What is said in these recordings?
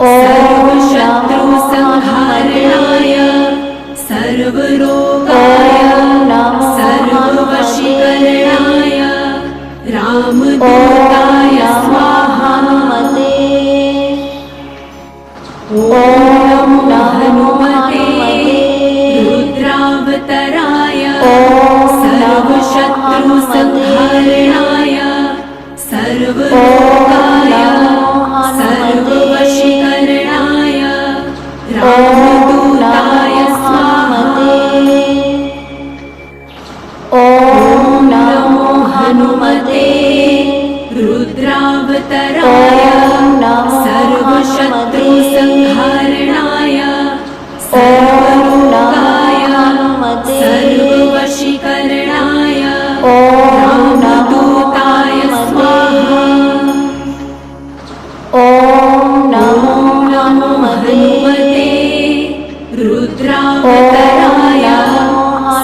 सर्वशत्रुसंहारणाय सर्वरोगाय सर्ववशीकरणाय रामदूताय स्वाहा। ॐ नमो हनुमते रुद्रावताराय सर्वशत्रुसंहारणाय सर्वरोगाय सर्ववशीकरणाय रामदूताय स्वाहा। ॐ नमो हनुमते रुद्रावताराय सर्वशत्रुसंहारणाय सर्वरोगाय सर्ववशीकरणाय रामदूताय स्वाहा। ॐ नमो हनुमते रुद्रावताराय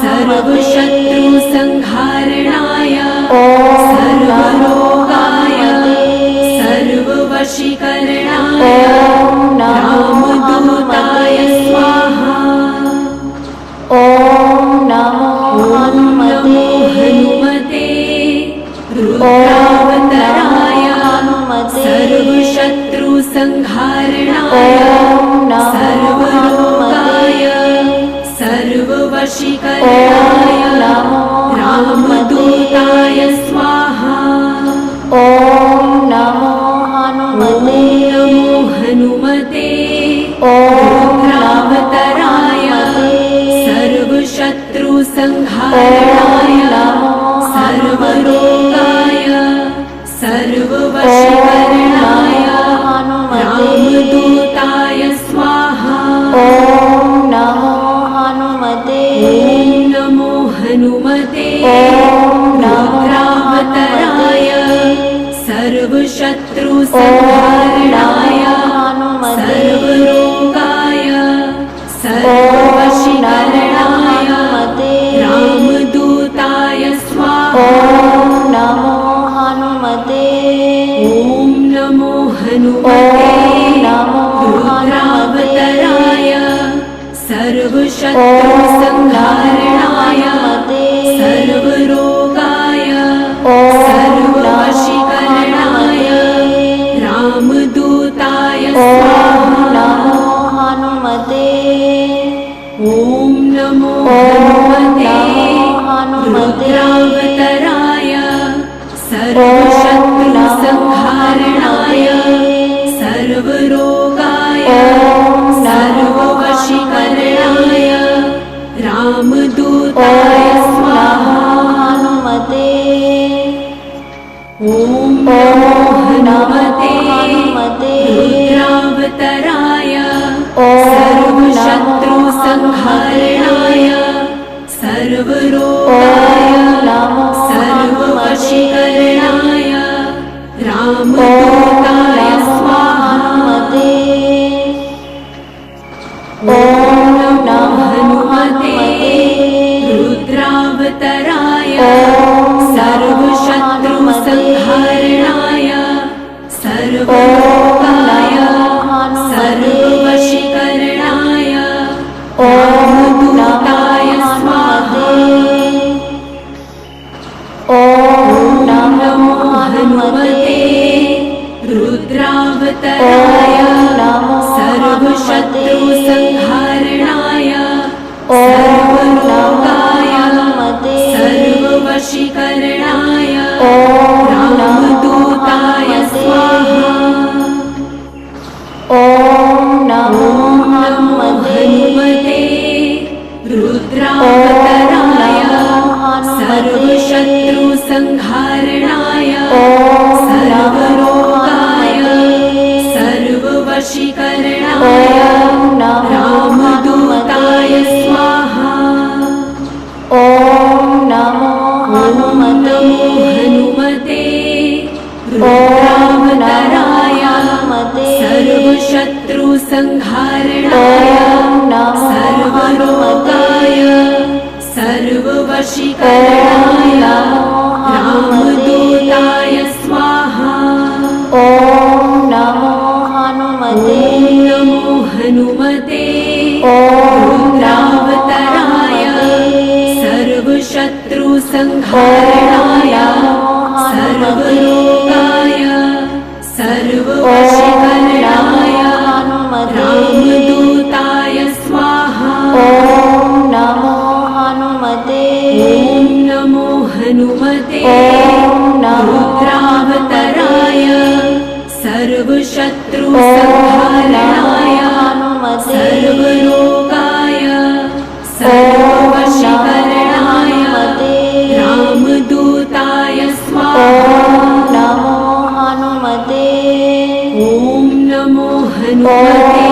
सर्वशत्रुसंहारणाय सर्वरोगाय सर्ववशीकरणाय रामदूताय स्वाहा। ॐ नमो हनुमते रुद्रावताराय सर्वशत्रुसंहारणाय सर्वरोगाय सर्ववशीकरणाय रामदूताय स्वाहा। ॐ नमो हनुमते रुद्रावताराय सर्वशत्रुसंहारणाय सर्वरोगाय सर्ववशीकरणाय रामदूताय स्वाहा। ॐ नमो हनुमते रुद्रावताराय सर्वशत्रुसंहारणाय सर्वरोगाय सर्ववशीकरणाय रामदूताय स्वाहा। ॐ नमो हनुमते रुद्रावताराय सर्वशत्रुसंहारणाय सर्वरोगाय सर्ववशीकरणाय रामदूताय स्वाहा। ॐ नमो हनुमते रुद्रावताराय सर्वशत्रुसंहारणाय सर्वरोगाय सर्ववशीकरणाय रामदूताय स्वाहा। ॐ नमो हनुमते रुद्रावताराय सर्वशत्रुसंहारणाय सर्वरोगाय सर्ववशीकरणाय रामदूताय स्वाहा। ॐ नमो हनुमते रुद्रावताराय सर्वशत्रुसंहारणाय सर्वरोगाय सर्ववशीकरणाय रामदूताय स्वाहा। ॐ नमो हनुमते रुद्रावताराय सर्वशत्रुसंहारणाय सर्वरोगाय सर्ववशीकरणाय रामदूताय स्वाहा। ॐ नमो हनुमते रुद्रावताराय सर्वशत्रुसंहारणाय सर्वरोगाय सर्ववशीकरणाय रामदूताय स्वाहा। ॐ नमो हनुमते रुद्रावताराय सर्वशत्रुसंहारणाय सर्वरोगाय सर्ववशीकरणाय रामदूताय स्वाहा। ॐ नमो हनुमते हनुमते ॐ रुद्रावताराय सर्वशत्रुसंहारणाय सर्वलोकाय सर्ववशीकरणाय रामदूताय स्वाहा। ॐ नमो हनुमते ॐ नमो हनुमते ॐ नमो रुद्रावताराय सर्वशत्रुसंहारणाय सर्वलोकाय सर्ववशीकरणाय रामदूताय स्वाहा। नमो हनुमते ॐ नमो हनुमते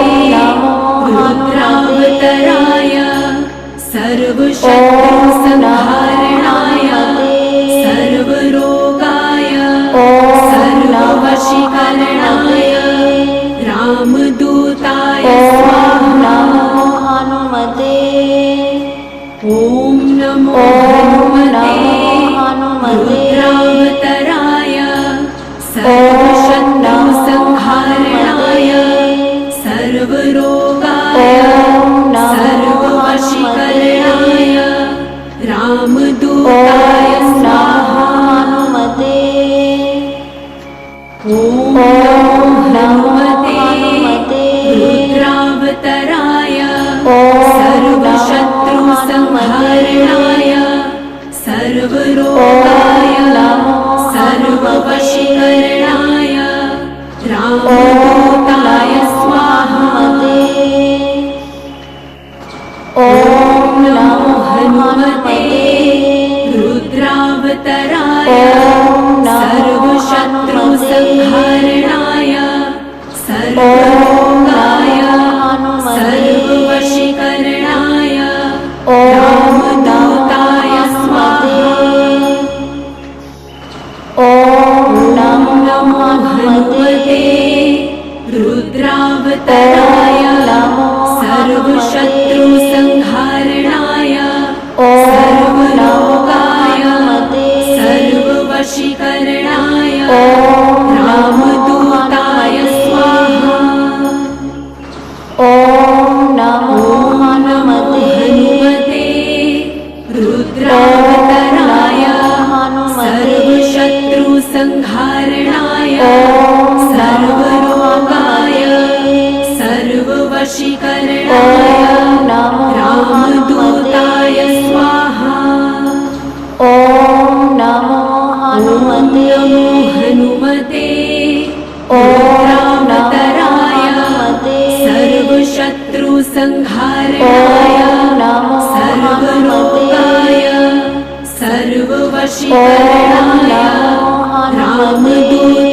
रुद्रावताराय सर्वशत्रुसंहारणाय सर्वलोकाय सर्ववशीकरणाय रामदूताय स्वाहा। हनुमते ॐ नमो हनुमते रुद्रावताराय सर्वशत्रुसंहारणाय सर्वलोकाय सर्ववशीकरणाय रामदूताय स्वाहा। ॐ नमो हनुमते रुद्रावताराय सर्वशत्रुसंहारणाय सर्वलोकाय सर्ववशीकरणाय रामदूताय स्वाहा। ॐ नमो हनुमते रुद्रावताराय सर्वशत्रुसंहारणाय सर्वलोकाय सर्ववशीकरणाय रामदूताय स्वाहा। ॐ नमो हनुमते रुद्रावताराय सर्वशत्रुसंहारणाय सर्वलोकाय सर्ववशीकरणाय रामदूताय स्वाहा। ॐ नमो हनुमते रुद्रावताराय सर्वशत्रुसंहारणाय सर्वलोकाय सर्ववशीकरणाय रामदूताय स्वाहा। ॐ नमो हनुमते रुद्रावताराय सर्वशत्रुसंहारणाय सर्वलोकाय सर्ववशीकरणाय रामदूताय